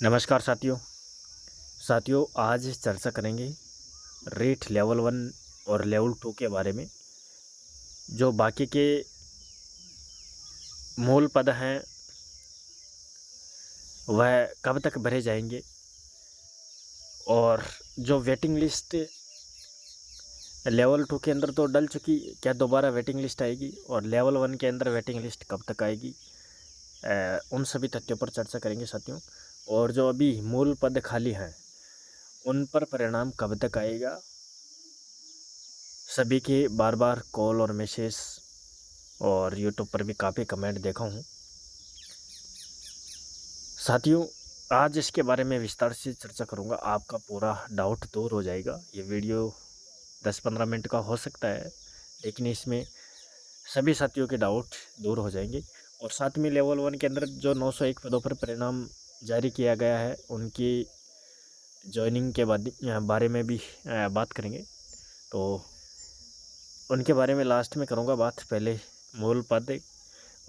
नमस्कार साथियों। आज चर्चा करेंगे रीट लेवल 1 और लेवल 2 के बारे में। जो बाकी के मूल पद हैं वह कब तक भरे जाएंगे और जो वेटिंग लिस्ट लेवल 2 के अंदर तो डल चुकी, क्या दोबारा वेटिंग लिस्ट आएगी और लेवल 1 के अंदर वेटिंग लिस्ट कब तक आएगी, उन सभी तथ्यों पर चर्चा करेंगे साथियों। और जो अभी मूल पद खाली हैं उन पर परिणाम कब तक आएगा, सभी के बार बार कॉल और मैसेज और यूट्यूब पर भी काफ़ी कमेंट देखा हूँ साथियों। आज इसके बारे में विस्तार से चर्चा करूँगा, आपका पूरा डाउट दूर हो जाएगा। ये वीडियो 10-15 मिनट का हो सकता है, लेकिन इसमें सभी साथियों के डाउट दूर हो जाएंगे। और साथ में लेवल 1 के अंदर जो 901 पदों पर परिणाम जारी किया गया है उनकी ज्वाइनिंग के बारे में भी बात करेंगे। तो उनके बारे में लास्ट में करूँगा बात, पहले मूल पद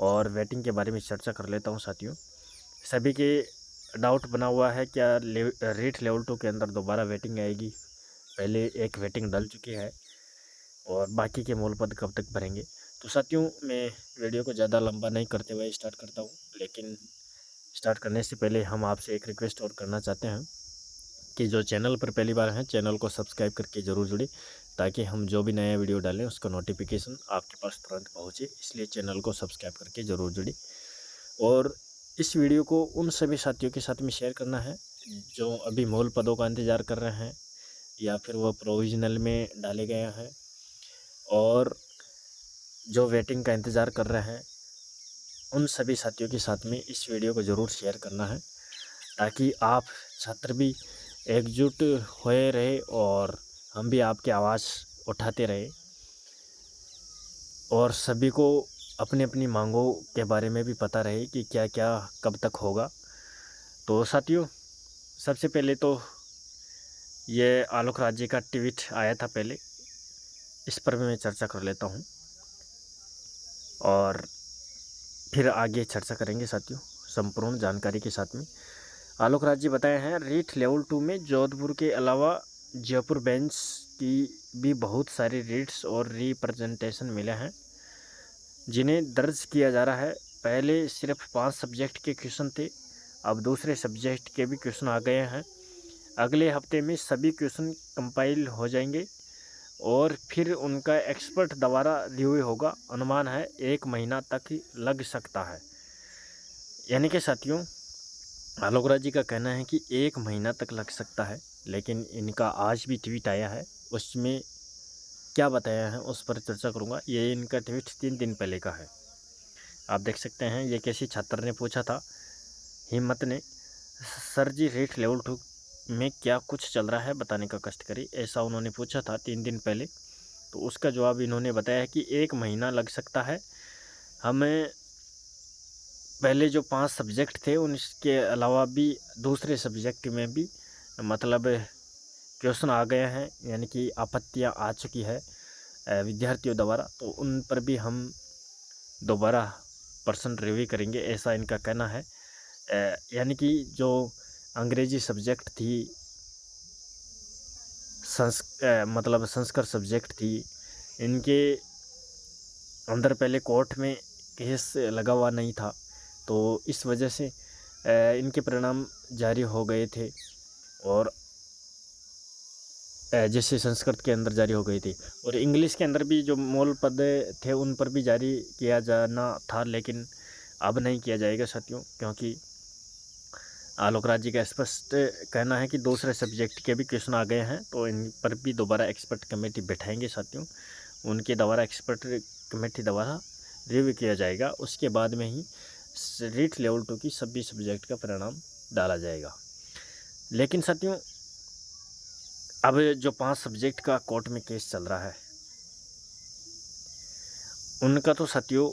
और वेटिंग के बारे में चर्चा कर लेता हूँ साथियों। सभी के डाउट बना हुआ है क्या रीट लेवल 2 के अंदर दोबारा वेटिंग आएगी, पहले एक वेटिंग डल चुकी है और बाकी के मूल पद कब तक भरेंगे। तो साथियों मैं वीडियो को ज़्यादा लंबा नहीं करते हुए स्टार्ट करता हूँ, लेकिन स्टार्ट करने से पहले हम आपसे एक रिक्वेस्ट और करना चाहते हैं कि जो चैनल पर पहली बार हैं चैनल को सब्सक्राइब करके ज़रूर जुड़े, ताकि हम जो भी नया वीडियो डालें उसका नोटिफिकेशन आपके पास तुरंत पहुँचे। इसलिए चैनल को सब्सक्राइब करके ज़रूर जुड़े और इस वीडियो को उन सभी साथियों के साथ में शेयर करना है जो अभी मूल पदों का इंतज़ार कर रहे हैं या फिर वह प्रोविजनल में डाले गए हैं, और जो वेटिंग का इंतज़ार कर रहे हैं उन सभी साथियों के साथ में इस वीडियो को ज़रूर शेयर करना है, ताकि आप छात्र भी एकजुट हुए रहे और हम भी आपकी आवाज़ उठाते रहे और सभी को अपनी अपनी मांगों के बारे में भी पता रहे कि क्या क्या कब तक होगा। तो साथियों सबसे पहले तो ये आलोक राज जी का ट्वीट आया था पहले, इस पर भी मैं चर्चा कर लेता हूँ और फिर आगे चर्चा करेंगे साथियों संपूर्ण जानकारी के साथ में। आलोक राज जी बताए हैं रीट लेवल 2 में जोधपुर के अलावा जयपुर बेंच की भी बहुत सारी रीट्स और रिप्रेजेंटेशन मिले हैं जिन्हें दर्ज किया जा रहा है। पहले सिर्फ 5 सब्जेक्ट के क्वेश्चन थे, अब दूसरे सब्जेक्ट के भी क्वेश्चन आ गए हैं। अगले हफ्ते में सभी क्वेश्चन कंपाइल हो जाएंगे और फिर उनका एक्सपर्ट द्वारा रिव्यू होगा। अनुमान है 1 महीना तक लग सकता है। यानी कि साथियों आलोक राज जी का कहना है कि 1 महीना तक लग सकता है, लेकिन इनका आज भी ट्वीट आया है, उसमें क्या बताया है उस पर चर्चा करूँगा। ये इनका ट्वीट 3 दिन पहले का है, आप देख सकते हैं। ये किसी छात्र ने पूछा था, हिम्मत ने, सर जी रीट लेवल 2 में क्या कुछ चल रहा है बताने का कष्ट करिए, ऐसा उन्होंने पूछा था 3 दिन पहले। तो उसका जवाब इन्होंने बताया कि 1 महीना लग सकता है। हमें पहले जो 5 सब्जेक्ट थे उनके अलावा भी दूसरे सब्जेक्ट में भी मतलब क्वेश्चन आ गए हैं, यानी कि आपत्तियां आ चुकी है विद्यार्थियों द्वारा, तो उन पर भी हम दोबारा पर्सन रिव्यू करेंगे, ऐसा इनका कहना है। यानी कि जो अंग्रेजी सब्जेक्ट थी, मतलब संस्कृत सब्जेक्ट थी, इनके अंदर पहले कोर्ट में केस लगा हुआ नहीं था, तो इस वजह से इनके परिणाम जारी हो गए थे और जैसे संस्कृत के अंदर जारी हो गई थी और इंग्लिश के अंदर भी जो मूल पद थे उन पर भी जारी किया जाना था, लेकिन अब नहीं किया जाएगा साथियों, क्योंकि आलोक राज जी का स्पष्ट कहना है कि दूसरे सब्जेक्ट के भी क्वेश्चन आ गए हैं, तो इन पर भी दोबारा एक्सपर्ट कमेटी बैठाएंगे साथियों। उनके द्वारा एक्सपर्ट कमेटी द्वारा रिव्यू किया जाएगा, उसके बाद में ही रीट लेवल 2 की सभी सब्जेक्ट का परिणाम डाला जाएगा। लेकिन साथियों अब जो 5 सब्जेक्ट का कोर्ट में केस चल रहा है उनका तो साथियों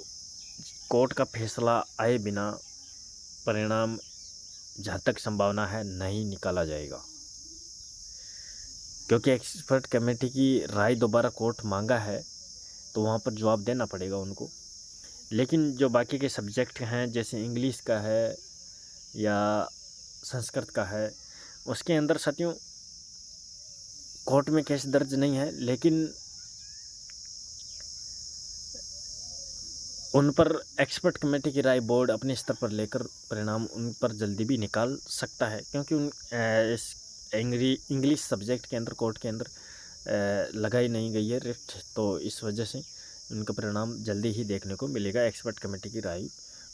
कोर्ट का फैसला आए बिना परिणाम जहाँ तक संभावना है नहीं निकाला जाएगा, क्योंकि एक्सपर्ट कमेटी की राय दोबारा कोर्ट मांगा है तो वहाँ पर जवाब देना पड़ेगा उनको। लेकिन जो बाकी के सब्जेक्ट हैं जैसे इंग्लिश का है या संस्कृत का है, उसके अंदर साथियों कोर्ट में केस दर्ज नहीं है, लेकिन उन पर एक्सपर्ट कमेटी की राय बोर्ड अपने स्तर पर लेकर परिणाम उन पर जल्दी भी निकाल सकता है, क्योंकि इस इंग्लिश सब्जेक्ट के अंदर कोर्ट के अंदर लगाई नहीं गई है रिट, तो इस वजह से उनका परिणाम जल्दी ही देखने को मिलेगा। एक्सपर्ट कमेटी की राय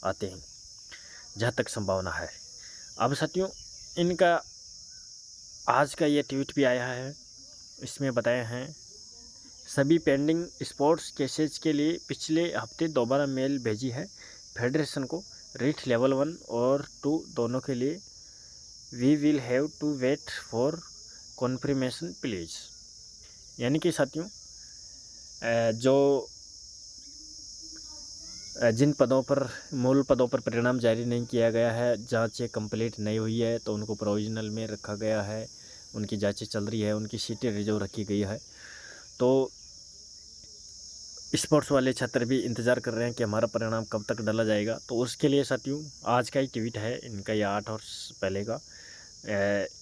आते हैं जहाँ तक संभावना है। अब साथियों इनका आज का ये ट्वीट भी आया है, इसमें बताया है सभी पेंडिंग स्पोर्ट्स केसेज के लिए पिछले हफ्ते दोबारा मेल भेजी है फेडरेशन को। रिट लेवल 1 और 2 दोनों के लिए we will have to wait for confirmation please. यानी कि साथियों जो जिन पदों पर मूल पदों पर परिणाम जारी नहीं किया गया है, जांचें कंप्लीट नहीं हुई है, तो उनको प्रोविजनल में रखा गया है, उनकी जांचें चल रही है, उनकी सीटें रिजर्व रखी गई है। तो स्पोर्ट्स वाले छात्र भी इंतज़ार कर रहे हैं कि हमारा परिणाम कब तक डाला जाएगा। तो उसके लिए साथियों आज का ही ट्वीट है इनका, या 8 और पहले का।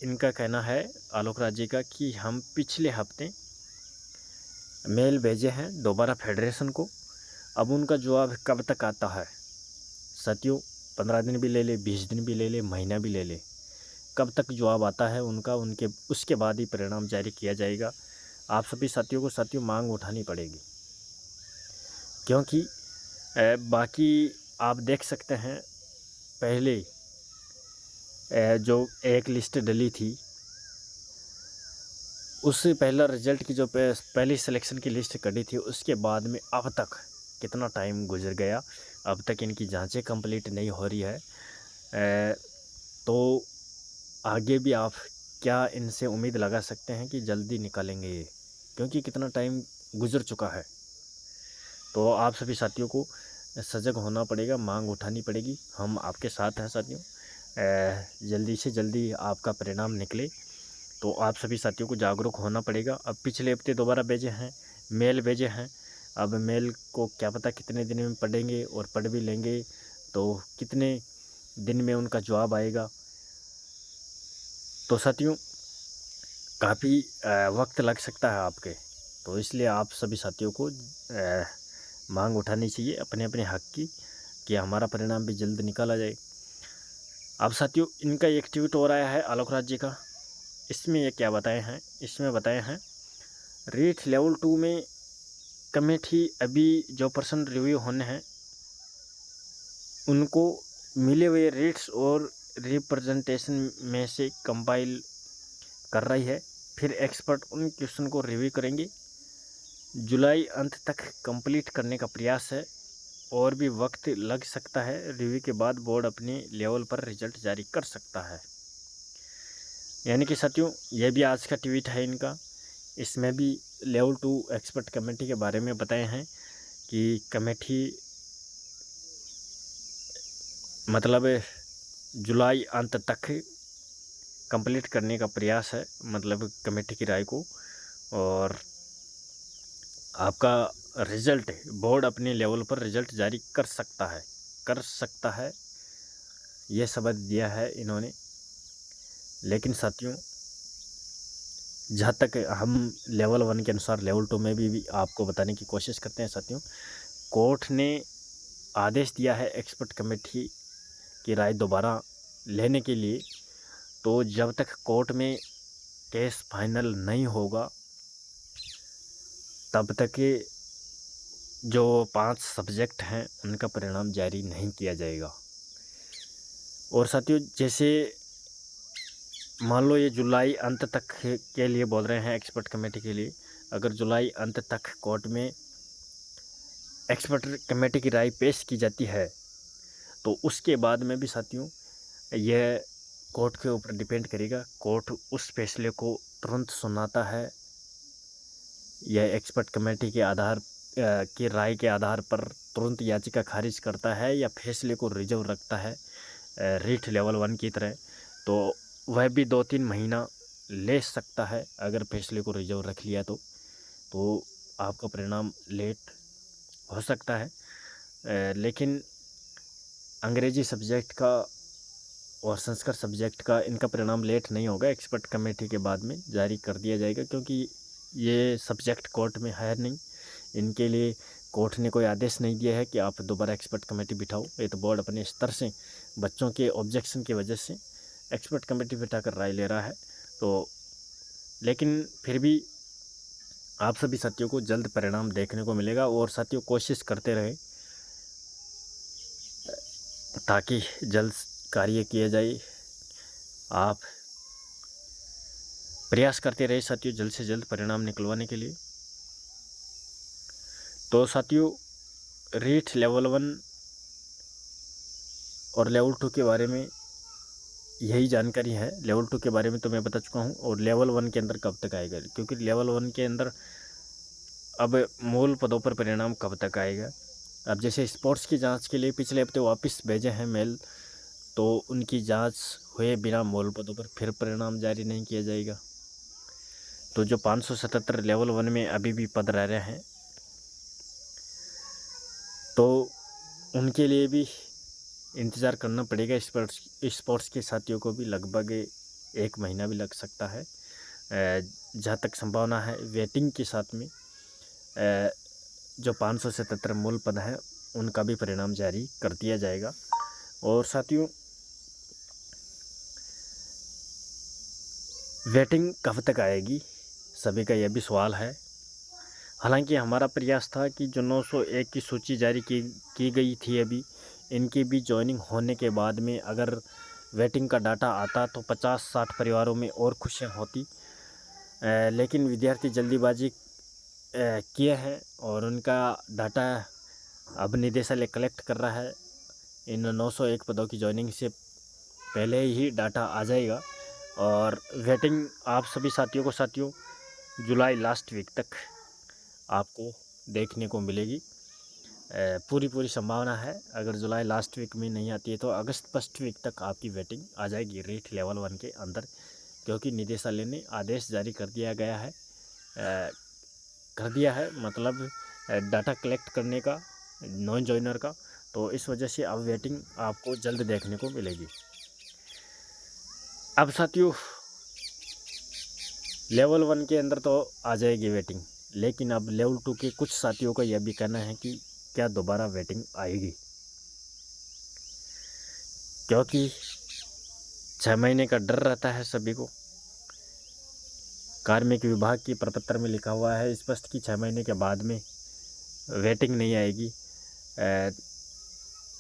इनका कहना है आलोक राज जी का कि हम पिछले हफ्ते मेल भेजे हैं दोबारा फेडरेशन को, अब उनका जवाब कब तक आता है साथियों, 15 दिन भी ले ले, 20 दिन भी ले ले, महीना भी ले ले, कब तक जवाब आता है उनका, उनके उसके बाद ही परिणाम जारी किया जाएगा। आप सभी साथियों को साथियों मांग उठानी पड़ेगी, क्योंकि बाकी आप देख सकते हैं पहले जो एक लिस्ट डली थी, उससे पहला रिजल्ट की जो पहली सिलेक्शन की लिस्ट कटी थी, उसके बाद में अब तक कितना टाइम गुजर गया, अब तक इनकी जांचें कंप्लीट नहीं हो रही है। तो आगे भी आप क्या इनसे उम्मीद लगा सकते हैं कि जल्दी निकालेंगे ये, क्योंकि कितना टाइम गुजर चुका है। तो आप सभी साथियों को सजग होना पड़ेगा, मांग उठानी पड़ेगी। हम आपके साथ हैं साथियों, जल्दी से जल्दी आपका परिणाम निकले, तो आप सभी साथियों को जागरूक होना पड़ेगा। अब पिछले हफ्ते दोबारा भेजे हैं, मेल भेजे हैं, अब मेल को क्या पता कितने दिन में पढ़ेंगे, और पढ़ भी लेंगे तो कितने दिन में उनका जवाब आएगा। तो साथियों काफ़ी वक्त लग सकता है आपके, तो इसलिए आप सभी साथियों को मांग उठानी चाहिए अपने अपने हक की, कि हमारा परिणाम भी जल्द निकाला जाए। अब साथियों इनका एक ट्वीट हो रहा है आलोक राज जी का, इसमें ये क्या बताए हैं, इसमें बताए हैं रीट लेवल 2 में कमेटी अभी जो पर्सन रिव्यू होने हैं उनको मिले हुए रेट्स और रिप्रेजेंटेशन में से कंपाइल कर रही है, फिर एक्सपर्ट उन क्वेश्चन को रिव्यू करेंगे। जुलाई अंत तक कंप्लीट करने का प्रयास है, और भी वक्त लग सकता है। रिव्यू के बाद बोर्ड अपने लेवल पर रिजल्ट जारी कर सकता है। यानी कि साथियों ये भी आज का ट्वीट है इनका, इसमें भी लेवल 2 एक्सपर्ट कमेटी के बारे में बताए हैं कि कमेटी मतलब जुलाई अंत तक कंप्लीट करने का प्रयास है, मतलब कमेटी की राय को, और आपका रिजल्ट बोर्ड अपने लेवल पर रिजल्ट जारी कर सकता है, ये शब्द दिया है इन्होंने। लेकिन साथियों जहाँ तक हम लेवल 1 के अनुसार लेवल 2 में भी आपको बताने की कोशिश करते हैं साथियों, कोर्ट ने आदेश दिया है एक्सपर्ट कमेटी की राय दोबारा लेने के लिए। तो जब तक कोर्ट में केस फाइनल नहीं होगा तब तक जो 5 सब्जेक्ट हैं उनका परिणाम जारी नहीं किया जाएगा। और साथियों जैसे मान लो ये जुलाई अंत तक के लिए बोल रहे हैं एक्सपर्ट कमेटी के लिए, अगर जुलाई अंत तक कोर्ट में एक्सपर्ट कमेटी की राय पेश की जाती है तो उसके बाद में भी साथियों यह कोर्ट के ऊपर डिपेंड करेगा, कोर्ट उस फैसले को तुरंत सुनाता है या एक्सपर्ट कमेटी के आधार की राय के आधार पर तुरंत याचिका खारिज करता है, या फैसले को रिजर्व रखता है रीट लेवल 1 की तरह। तो वह भी 2-3 महीना ले सकता है अगर फैसले को रिजर्व रख लिया तो आपका परिणाम लेट हो सकता है। लेकिन अंग्रेजी सब्जेक्ट का और संस्कृत सब्जेक्ट का इनका परिणाम लेट नहीं होगा, एक्सपर्ट कमेटी के बाद में जारी कर दिया जाएगा, क्योंकि ये सब्जेक्ट कोर्ट में है नहीं। इनके लिए कोर्ट ने कोई आदेश नहीं दिया है कि आप दोबारा एक्सपर्ट कमेटी बिठाओ। ये तो बोर्ड अपने स्तर से बच्चों के ऑब्जेक्शन की वजह से एक्सपर्ट कमेटी बिठाकर राय ले रहा है। तो लेकिन फिर भी आप सभी साथियों को जल्द परिणाम देखने को मिलेगा, और साथियों कोशिश करते रहे ताकि जल्द कार्य किया जाए। आप प्रयास करते रहे साथियों जल्द से जल्द परिणाम निकलवाने के लिए। तो साथियों रीट लेवल 1 और लेवल 2 के बारे में यही जानकारी है। लेवल 2 के बारे में तो मैं बता चुका हूँ, और लेवल 1 के अंदर कब तक आएगा, क्योंकि लेवल 1 के अंदर अब मूल पदों पर परिणाम कब तक आएगा। अब जैसे स्पोर्ट्स की जांच के लिए पिछले हफ्ते वापस भेजे हैं मेल, तो उनकी जांच हुए बिना मूल पदों पर फिर परिणाम जारी नहीं किया जाएगा। तो जो 577 लेवल 1 में अभी भी पद रह रहे हैं, तो उनके लिए भी इंतज़ार करना पड़ेगा। स्पोर्ट्स के साथियों को भी लगभग 1 महीना भी लग सकता है। जहाँ तक संभावना है वेटिंग के साथ में जो 577 मूल पद हैं उनका भी परिणाम जारी कर दिया जाएगा। और साथियों वेटिंग कब तक आएगी, सभी का यह भी सवाल है। हालांकि हमारा प्रयास था कि जो 901 की सूची जारी की गई थी अभी, इनकी भी ज्वाइनिंग होने के बाद में अगर वेटिंग का डाटा आता तो 50-60 परिवारों में और खुशियाँ होती। लेकिन विद्यार्थी जल्दीबाजी किए हैं और उनका डाटा अब निदेशालय कलेक्ट कर रहा है। इन 901 पदों की ज्वाइनिंग से पहले ही डाटा आ जाएगा, और वेटिंग आप सभी साथियों को जुलाई लास्ट वीक तक आपको देखने को मिलेगी। पूरी संभावना है अगर जुलाई लास्ट वीक में नहीं आती है तो अगस्त फर्स्ट वीक तक आपकी वेटिंग आ जाएगी रीट लेवल 1 के अंदर, क्योंकि निदेशालय ने आदेश जारी कर दिया है मतलब डाटा कलेक्ट करने का नॉन जॉइनर का। तो इस वजह से अब वेटिंग आपको जल्द देखने को मिलेगी। अब साथियों लेवल 1 के अंदर तो आ जाएगी वेटिंग, लेकिन अब लेवल 2 के कुछ साथियों का यह भी कहना है कि क्या दोबारा वेटिंग आएगी, क्योंकि 6 महीने का डर रहता है सभी को। कार्मिक विभाग की प्रपत्र में लिखा हुआ है स्पष्ट कि 6 महीने के बाद में वेटिंग नहीं आएगी।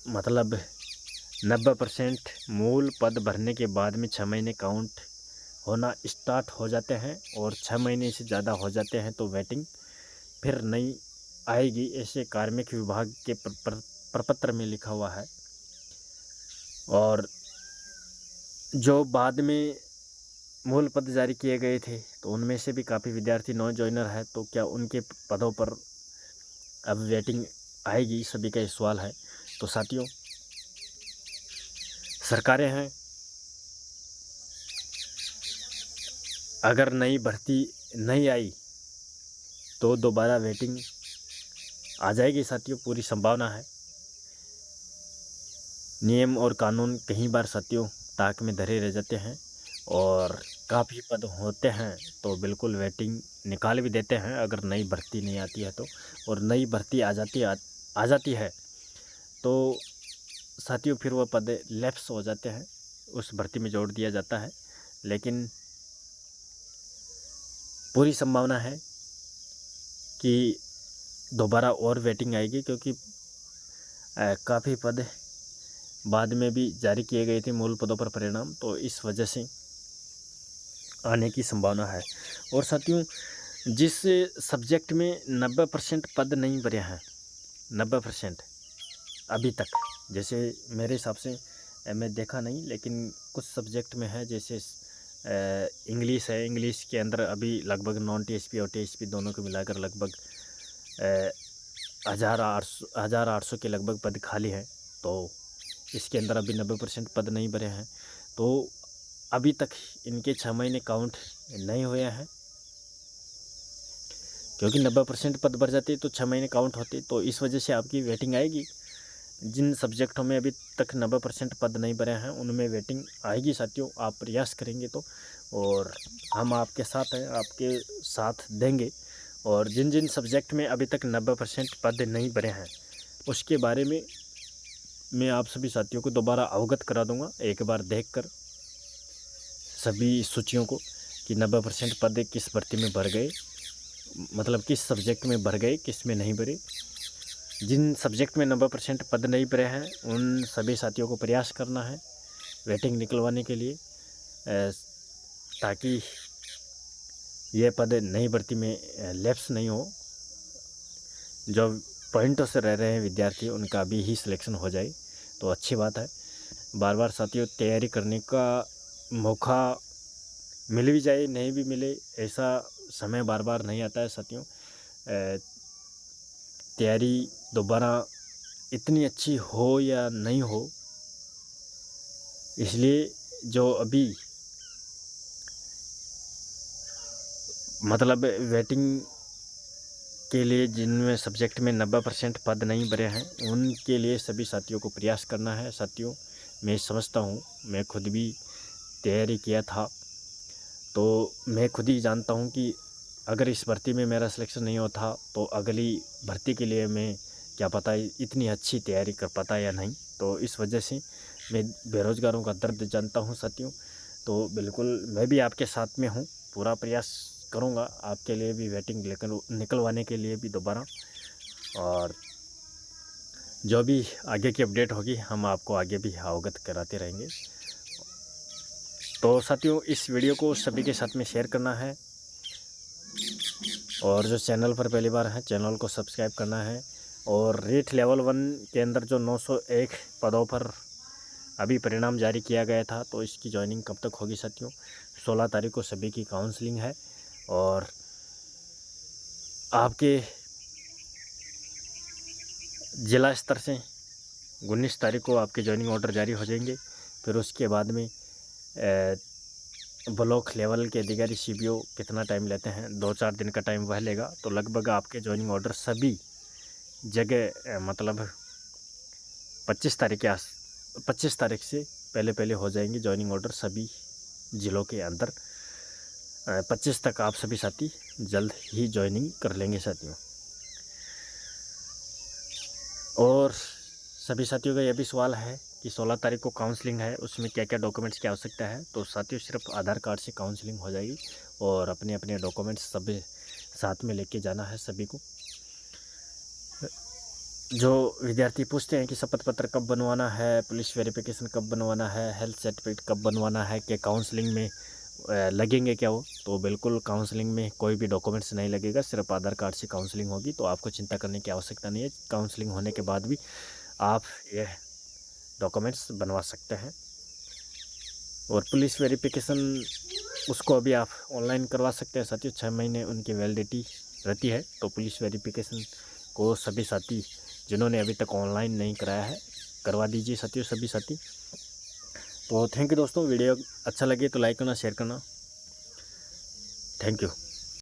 मतलब 90% मूल पद भरने के बाद में 6 महीने काउंट होना स्टार्ट हो जाते हैं, और 6 महीने से ज़्यादा हो जाते हैं तो वेटिंग फिर नहीं आएगी, ऐसे कार्मिक विभाग के प्रपत्र में लिखा हुआ है। और जो बाद में मूल पद जारी किए गए थे तो उनमें से भी काफ़ी विद्यार्थी नॉन जॉइनर है, तो क्या उनके पदों पर अब वेटिंग आएगी, सभी का ये सवाल है। तो साथियों सरकारें हैं, अगर नई भर्ती नहीं आई तो दोबारा वेटिंग आ जाएगी साथियों, पूरी संभावना है। नियम और कानून कई बार साथियों ताक में धरे रह जाते हैं, और काफ़ी पद होते हैं तो बिल्कुल वेटिंग निकाल भी देते हैं अगर नई भर्ती नहीं आती है तो। और नई भर्ती आ जाती है तो साथियों फिर वह पद लैप्स हो जाते हैं, उस भर्ती में जोड़ दिया जाता है। लेकिन पूरी संभावना है कि दोबारा और वेटिंग आएगी, क्योंकि काफ़ी पद बाद में भी जारी किए गए थे मूल पदों पर परिणाम, तो इस वजह से आने की संभावना है। और साथियों जिस सब्जेक्ट में 90% पद नहीं भरे हैं, 90% अभी तक, जैसे मेरे हिसाब से मैं देखा नहीं लेकिन कुछ सब्जेक्ट में है, जैसे इंग्लिश है, इंग्लिश के अंदर अभी लगभग नॉन टीएसपी और टीएसपी दोनों को मिलाकर लगभग 1800 के लगभग पद खाली हैं। तो इसके अंदर अभी 90% पद नहीं भरे हैं, तो अभी तक इनके 6 महीने काउंट नहीं हुए हैं, क्योंकि 90% पद भर जाते तो 6 महीने काउंट होते, तो इस वजह से आपकी वेटिंग आएगी। जिन सब्जेक्टों में अभी तक 90% पद नहीं भरे हैं उनमें वेटिंग आएगी साथियों, आप प्रयास करेंगे तो, और हम आपके साथ हैं, आपके साथ देंगे। और जिन जिन सब्जेक्ट में अभी तक 90% पद नहीं भरे हैं उसके बारे में मैं आप सभी साथियों को दोबारा अवगत करा दूंगा, एक बार देखकर सभी सूचियों को कि 90% पद किस भर्ती में भर गए, मतलब किस सब्जेक्ट में भर गए, किस में नहीं भरे। जिन सब्जेक्ट में 90% पद नहीं भरे हैं उन सभी साथियों को प्रयास करना है वेटिंग निकलवाने के लिए, ताकि ये पद नई भर्ती में लैप्स नहीं हो। जो पॉइंटों से रह रहे हैं विद्यार्थी उनका अभी ही सिलेक्शन हो जाए तो अच्छी बात है। बार बार साथियों तैयारी करने का मौका मिल भी जाए नहीं भी मिले, ऐसा समय बार बार नहीं आता है साथियों। तैयारी दोबारा इतनी अच्छी हो या नहीं हो, इसलिए जो अभी मतलब वेटिंग के लिए जिनमें सब्जेक्ट में 90% पद नहीं भरे हैं उनके लिए सभी साथियों को प्रयास करना है साथियों। मैं समझता हूँ, मैं खुद भी तैयारी किया था तो मैं खुद ही जानता हूँ कि अगर इस भर्ती में मेरा सिलेक्शन नहीं होता तो अगली भर्ती के लिए मैं क्या पता इतनी अच्छी तैयारी कर पाता या नहीं। तो इस वजह से मैं बेरोज़गारों का दर्द जानता हूँ साथियों। तो बिल्कुल मैं भी आपके साथ में हूँ, पूरा प्रयास करूँगा आपके लिए भी वेटिंग लेकर निकलवाने के लिए भी दोबारा। और जो भी आगे की अपडेट होगी हम आपको आगे भी अवगत कराते रहेंगे। तो साथियों इस वीडियो को सभी के साथ में शेयर करना है, और जो चैनल पर पहली बार है चैनल को सब्सक्राइब करना है। और रेट लेवल 1 के अंदर जो 901 पदों पर अभी परिणाम जारी किया गया था तो इसकी ज्वाइनिंग कब तक होगी साथियों? 16 तारीख को सभी की काउंसलिंग है, और आपके ज़िला स्तर से 19 तारीख को आपके ज्वाइनिंग ऑर्डर जारी हो जाएंगे। फिर उसके बाद में ब्लॉक लेवल के अधिकारी CBO कितना टाइम लेते हैं, 2-4 दिन का टाइम वह लेगा। तो लगभग आपके ज्वाइनिंग ऑर्डर सभी जगह मतलब 25 तारीख के 25 तारीख से पहले हो जाएंगे ज्वाइनिंग ऑर्डर सभी ज़िलों के अंदर। 25 तक आप सभी साथी जल्द ही ज्वाइनिंग कर लेंगे साथियों। और सभी साथियों का यह भी सवाल है कि 16 तारीख को काउंसलिंग है, उसमें क्या क्या डॉक्यूमेंट्स की आवश्यकता है? तो साथियों सिर्फ आधार कार्ड से काउंसलिंग हो जाएगी, और अपने अपने डॉक्यूमेंट्स सभी साथ में लेके जाना है सभी को। जो विद्यार्थी पूछते हैं कि शपथ पत्र कब बनवाना है, पुलिस वेरिफिकेशन कब बनवाना है, हेल्थ सर्टिफिकेट कब बनवाना है, कि काउंसलिंग में लगेंगे क्या वो? तो बिल्कुल काउंसलिंग में कोई भी डॉक्यूमेंट्स नहीं लगेगा, सिर्फ आधार कार्ड से काउंसलिंग होगी। तो आपको चिंता करने की आवश्यकता नहीं है, काउंसलिंग होने के बाद भी आप यह डॉक्यूमेंट्स बनवा सकते हैं। और पुलिस वेरिफिकेशन उसको अभी आप ऑनलाइन करवा सकते हैं साथियों, 6 महीने उनकी वैलिडिटी रहती है। तो पुलिस वेरिफिकेशन को सभी साथी जिन्होंने अभी तक ऑनलाइन नहीं कराया है करवा दीजिए साथियों, सभी साथी। तो थैंक यू दोस्तों, वीडियो अच्छा लगे तो लाइक करना, शेयर करना। Thank you.